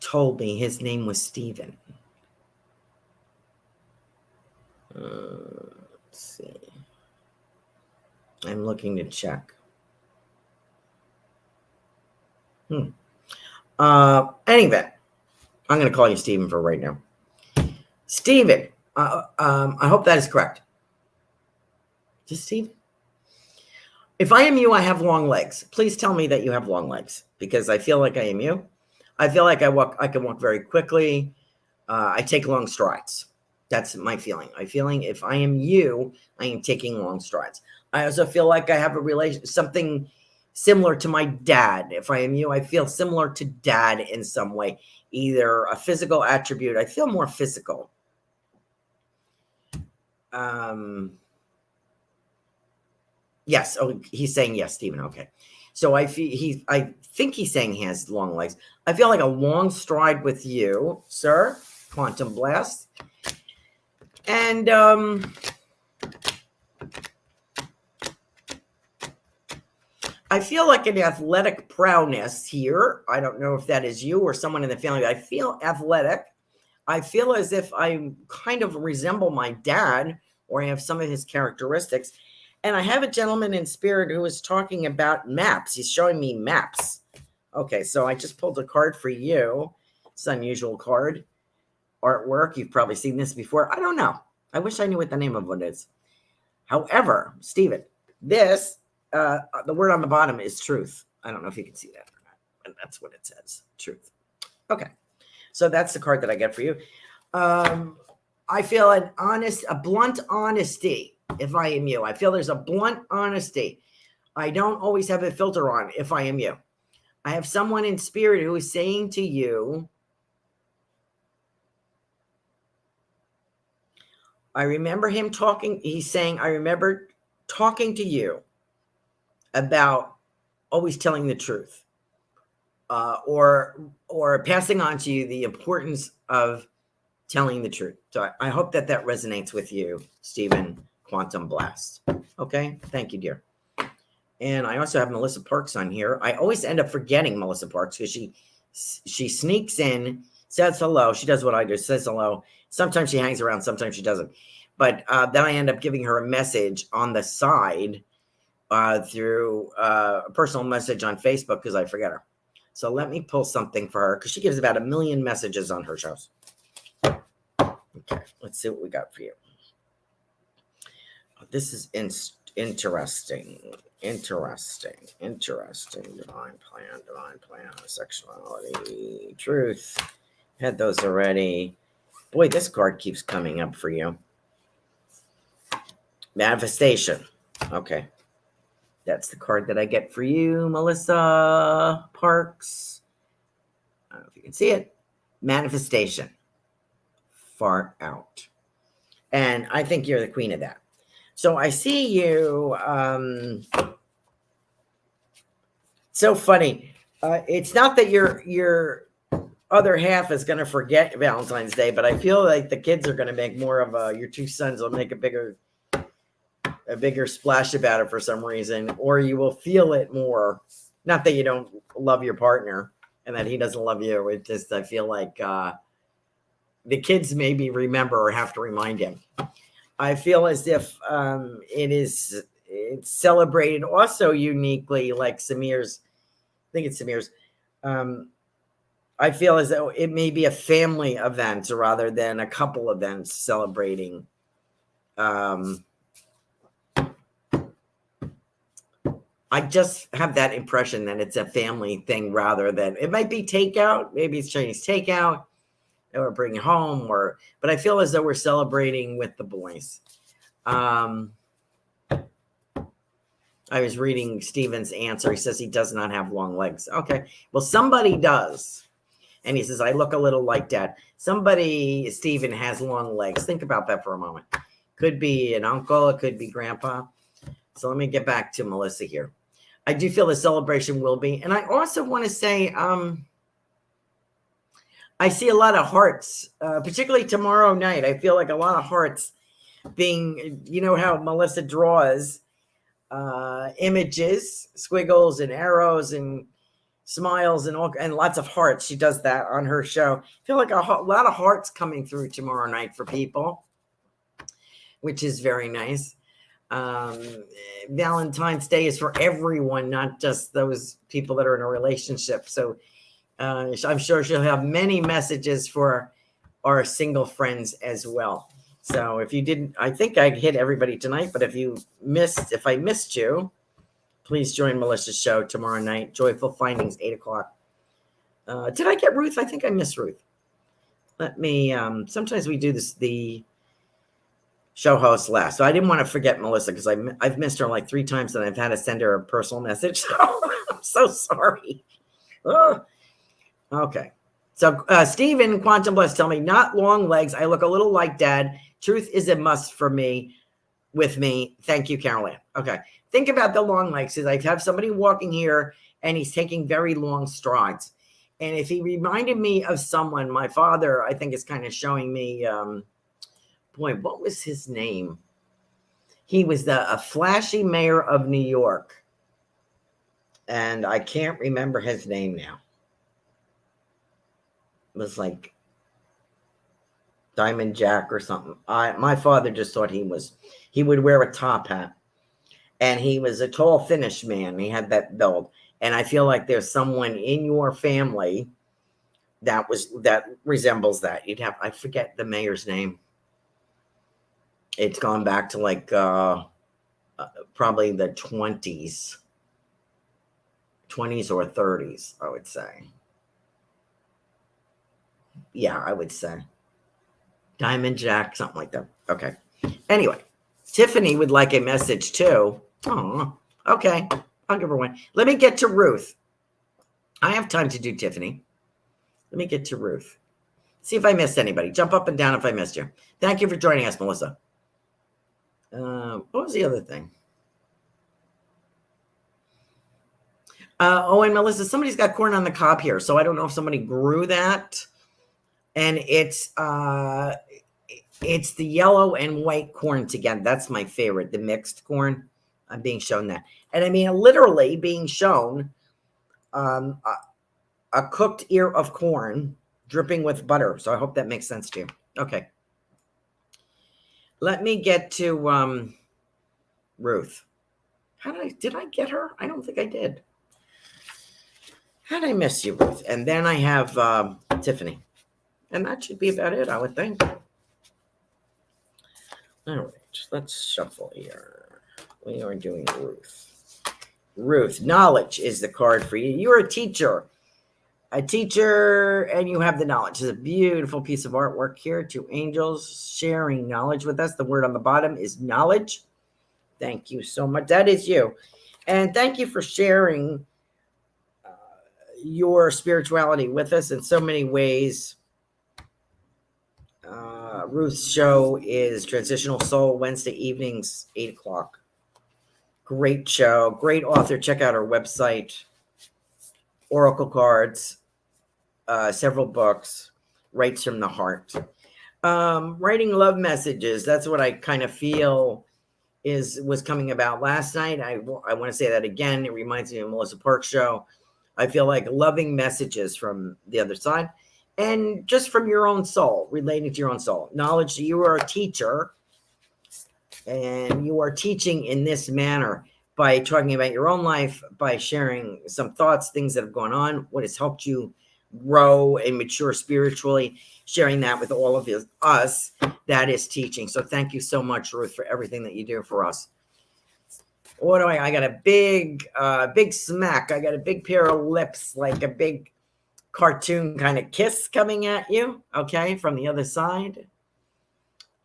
told me his name was Stephen. Let's see. I'm looking to check. Anyway, I'm going to call you Stephen for right now. Stephen, I hope that is correct. Just Stephen? If I am you, I have long legs. Please tell me that you have long legs, because I feel like I am you. I feel like I can walk very quickly. I take long strides. That's my feeling. I'm feeling if I am you, I am taking long strides. I also feel like I have something similar to my dad. If I am you, I feel similar to dad in some way, either a physical attribute. I feel more physical Yes. Oh, he's saying yes, Stephen. Okay. So I think he's saying he has long legs. I feel like a long stride with you, sir. Quantum blast. And I feel like an athletic prowess here. I don't know if that is you or someone in the family. I feel athletic. I feel as if I kind of resemble my dad, or I have some of his characteristics. And I have a gentleman in spirit who is talking about maps. He's showing me maps. Okay, so I just pulled a card for you. It's an unusual card. Artwork. You've probably seen this before. I don't know. I wish I knew what the name of it is. However, Stephen, this, the word on the bottom is truth. I don't know if you can see that or not, but that's what it says. Truth. Okay. So that's the card that I get for you. I feel a blunt honesty if I am you. I feel there's a blunt honesty. I don't always have a filter on if I am you. I have someone in spirit who is saying to you, I remember him talking. He's saying, I remember talking to you about always telling the truth, or passing on to you the importance of telling the truth. So I hope that resonates with you, Stephen Quantum Blast. Okay. Thank you, dear. And I also have Melissa Parks on here. I always end up forgetting Melissa Parks because she sneaks in, says hello. She does what I do, says hello. Sometimes she hangs around, sometimes she doesn't. But then I end up giving her a message on the side through a personal message on Facebook because I forget her. So let me pull something for her because she gives about 1 million messages on her shows. Okay, let's see what we got for you. This is interesting. Divine plan, sexuality, truth. Had those already. Boy, this card keeps coming up for you. Manifestation. Okay. That's the card that I get for you, Melissa Parks. I don't know if you can see it. Manifestation. Far out. And I think you're the queen of that. So I see you. So funny. It's not that your other half is going to forget Valentine's Day, but I feel like the kids are going to make more of your two sons will make a bigger splash about it for some reason, or you will feel it more. Not that you don't love your partner and that he doesn't love you. It just, I feel like the kids maybe remember or have to remind him. I feel as if it's celebrated also uniquely, like Samir's. I think it's Samir's. I feel as though it may be a family event rather than a couple events celebrating. I just have that impression that it's a family thing rather than it might be takeout. Maybe it's Chinese takeout or bring home, but I feel as though we're celebrating with the boys. I was reading Stephen's answer. He says he does not have long legs. Okay. Well, somebody does. And he says, I look a little like Dad. Somebody, Stephen, has long legs. Think about that for a moment. Could be an uncle. It could be grandpa. So let me get back to Melissa here. I do feel the celebration will be. And I also want to say, I see a lot of hearts, particularly tomorrow night. I feel like a lot of hearts being, you know how Melissa draws images, squiggles and arrows and smiles and lots of hearts. She does that on her show. I feel like a lot of hearts coming through tomorrow night for people, which is very nice. Valentine's Day is for everyone, not just those people that are in a relationship. So I'm sure she'll have many messages for our single friends as well. So if you didn't, I think I hit everybody tonight, but if I missed you, please join Melissa's show tomorrow night. Joyful Findings, 8:00. Did I get Ruth? I think I missed Ruth. Let me, sometimes we do the show host last. So I didn't want to forget Melissa because I've missed her like 3 times and I've had to send her a personal message. So I'm so sorry. Oh. Okay. So Stephen Quantum Bless tell me, not long legs. I look a little like Dad. Truth is a must for me, with me. Thank you, Carolan. Okay. Think about the long legs. I have somebody walking here and he's taking very long strides. And if he reminded me of someone, my father, I think is kind of showing me, boy, what was his name? He was a flashy mayor of New York. And I can't remember his name now. It was like Diamond Jack or something. My father just thought he would wear a top hat. And he was a tall, finished man. He had that build. And I feel like there's someone in your family that resembles that. I forget the mayor's name. It's gone back to like probably the 20s or 30s, I would say. Yeah, I would say Diamond Jack, something like that. Okay. Anyway, Tiffany would like a message too. Oh, okay. I'll give her one. Let me get to Ruth. I have time to do Tiffany. Let me get to Ruth. See if I missed anybody. Jump up and down if I missed you. Thank you for joining us, Melissa. What was the other thing? Oh, and Melissa, somebody's got corn on the cob here. So I don't know if somebody grew that. And it's the yellow and white corn together. That's my favorite, the mixed corn. I'm being shown that. And I mean, literally being shown a cooked ear of corn dripping with butter. So I hope that makes sense to you. Okay. Let me get to Ruth. Did I get her? I don't think I did. How did I miss you, Ruth? And then I have Tiffany. And that should be about it, I would think. All right, let's shuffle here. We are doing Ruth. Ruth, knowledge is the card for you. You're a teacher, and you have the knowledge. It's a beautiful piece of artwork here. Two angels sharing knowledge with us. The word on the bottom is knowledge. Thank you so much. That is you. And thank you for sharing your spirituality with us in so many ways. Ruth's show is Transitional Soul, Wednesday evenings, 8 o'clock. Great show, great author. Check out her website. Oracle cards, several books, writes from the heart. Writing love messages, that's what I kind of feel was coming about last night. I want to say that again. It reminds me of Melissa Park's show. I feel like loving messages from the other side. And just from your own soul, relating to your own soul. Knowledge, you are a teacher, and you are teaching in this manner by talking about your own life, by sharing some thoughts, things that have gone on, what has helped you grow and mature spiritually, sharing that with all of us. That is teaching. So thank you so much, Ruth, for everything that you do for us. What do I got a big smack. I got a big pair of lips, like a big cartoon kind of kiss coming at you, okay, from the other side.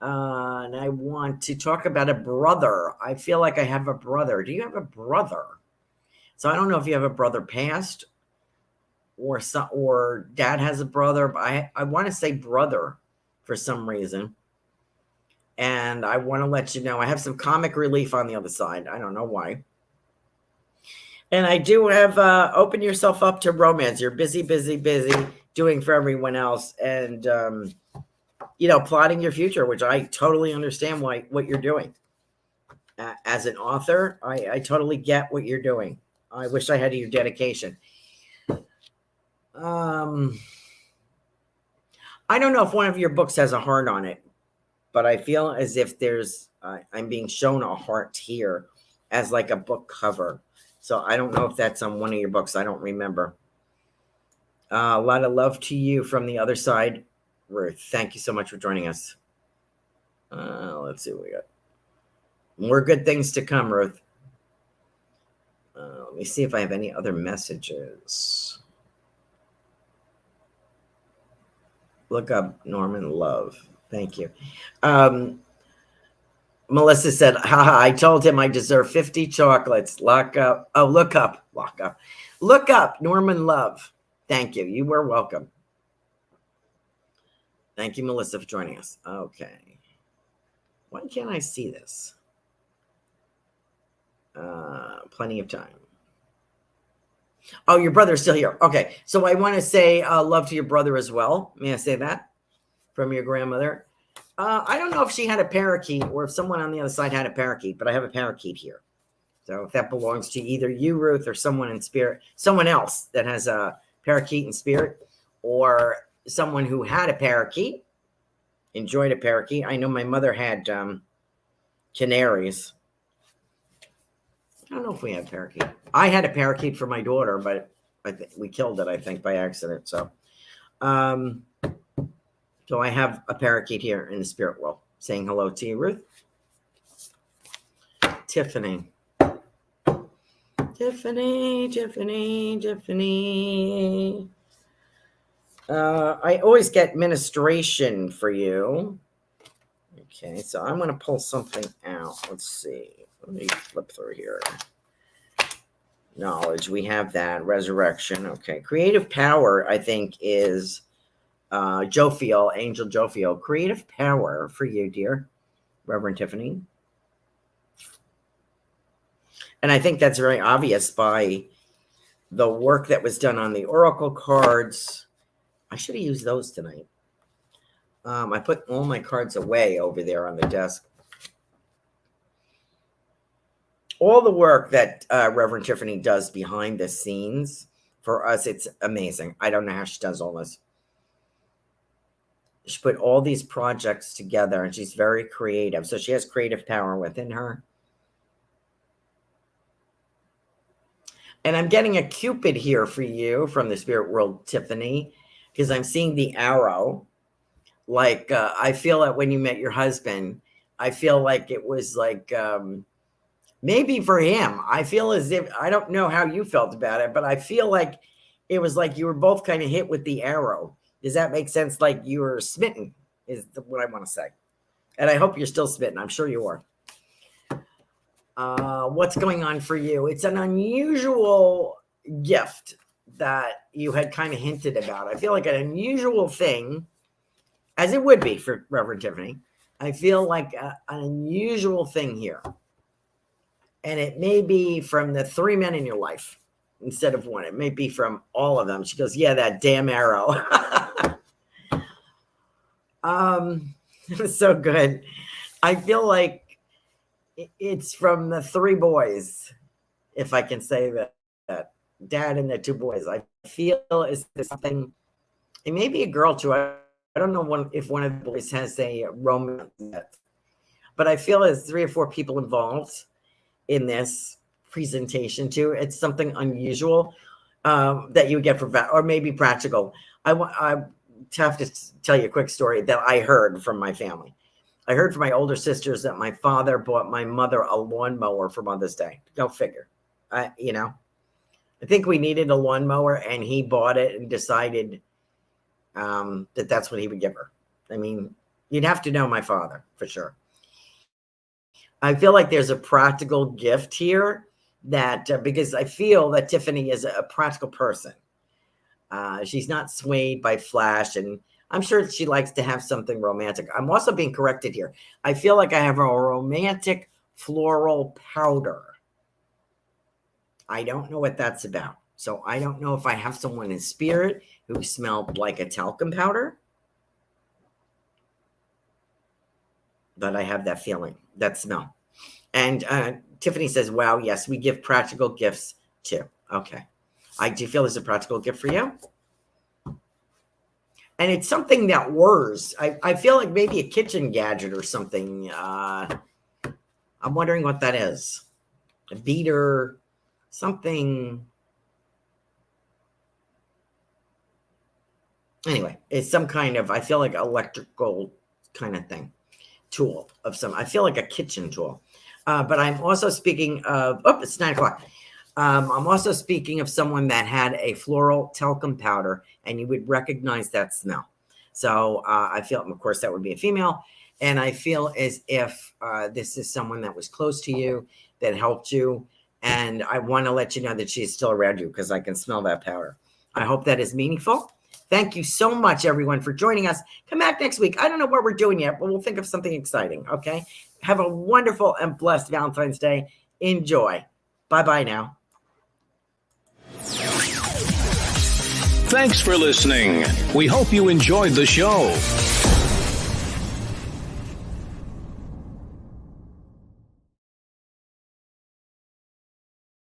And I want to talk about a brother. I feel like I have a brother. Do you have a brother? So I don't know if you have a brother past or dad has a brother, but I want to say brother for some reason. And I want to let you know I have some comic relief on the other side. I don't know why. And I do have open yourself up to romance. You're busy doing for everyone else. And, plotting your future, which I totally understand what you're doing. As an author, I totally get what you're doing. I wish I had your dedication. I don't know if one of your books has a heart on it, but I feel as if I'm being shown a heart here as like a book cover. So I don't know if that's on one of your books. I don't remember. A lot of love to you from the other side, Ruth. Thank you so much for joining us. Let's see what we got. More good things to come, Ruth. Let me see if I have any other messages. Look up Norman Love. Thank you. Melissa said, haha, I told him I deserve 50 chocolates. Look up Norman Love. Thank you. You were welcome. Thank you, Melissa, for joining us. Okay. Why can't I see this? Plenty of time. Oh, your brother's still here. Okay. So I want to say love to your brother as well. May I say that from your grandmother? I don't know if she had a parakeet or if someone on the other side had a parakeet, but I have a parakeet here. So if that belongs to either you, Ruth, or someone in spirit, someone else that has a parakeet in spirit, or someone who had a parakeet, enjoyed a parakeet. I know my mother had canaries. I don't know if we had parakeet. I had a parakeet for my daughter, but we killed it, I think, by accident. So I have a parakeet here in the spirit world saying hello to you, Ruth. Tiffany. I always get ministration for you. Okay, so I'm going to pull something out. Let's see. Let me flip through here. Knowledge. We have that. Resurrection. Okay. Creative power, I think, is Jophiel, Angel Jophiel. Creative power for you, dear Reverend Tiffany. And I think that's very obvious by the work that was done on the oracle cards. I should have used those tonight. I put all my cards away over there on the desk. All the work that Reverend Tiffany does behind the scenes for us, it's amazing. I don't know how she does all this. She put all these projects together, and she's very creative. So she has creative power within her. And I'm getting a Cupid here for you from the spirit world, Tiffany, because I'm seeing the arrow. Like, I feel that when you met your husband, I feel like it was like, maybe for him, I feel as if, I don't know how you felt about it, but I feel like it was like you were both kind of hit with the arrow. Does that make sense? Like you were smitten is what I want to say. And I hope you're still smitten. I'm sure you are. What's going on for you? It's an unusual gift that you had kind of hinted about. I feel like an unusual thing, as it would be for Reverend Tiffany. I feel like an unusual thing here. And it may be from the 3 men in your life instead of one. It may be from all of them. She goes, yeah, that damn arrow. It was so good. I feel like it's from the 3 boys, if I can say that dad and the 2 boys. I feel is something, it may be a girl too. I don't know if one of the boys has a romance yet, but I feel there's 3 or 4 people involved in this presentation too. It's something unusual that you get for, or maybe practical. I have to tell you a quick story that I heard from my family. I heard from my older sisters that my father bought my mother a lawnmower for Mother's Day. Go figure. I think we needed a lawnmower, and he bought it and decided that that's what he would give her. I mean, you'd have to know my father for sure. I feel like there's a practical gift here that because I feel that Tiffany is a practical person. She's not swayed by flash, and I'm sure she likes to have something romantic. I'm also being corrected here. I feel like I have a romantic floral powder. I don't know what that's about. So I don't know if I have someone in spirit who smelled like a talcum powder. But I have that feeling, that smell. And Tiffany says, wow, yes, we give practical gifts too. Okay. Do you feel there's a practical gift for you? And it's something that whirs. I feel like maybe a kitchen gadget or something. I'm wondering what that is. A beater, something. Anyway, it's some kind of, I feel like electrical kind of thing. Tool of some, I feel like a kitchen tool. But I'm also speaking of, it's 9 o'clock. I'm also speaking of someone that had a floral talcum powder, and you would recognize that smell. So I feel, of course, that would be a female. And I feel as if this is someone that was close to you, that helped you. And I want to let you know that she's still around you because I can smell that powder. I hope that is meaningful Thank you so much, everyone, for joining us. Come back next week. I don't know what we're doing yet, but we'll think of something exciting, okay? Have a wonderful and blessed Valentine's Day. Enjoy. Bye-bye now. Thanks for listening. We hope you enjoyed the show.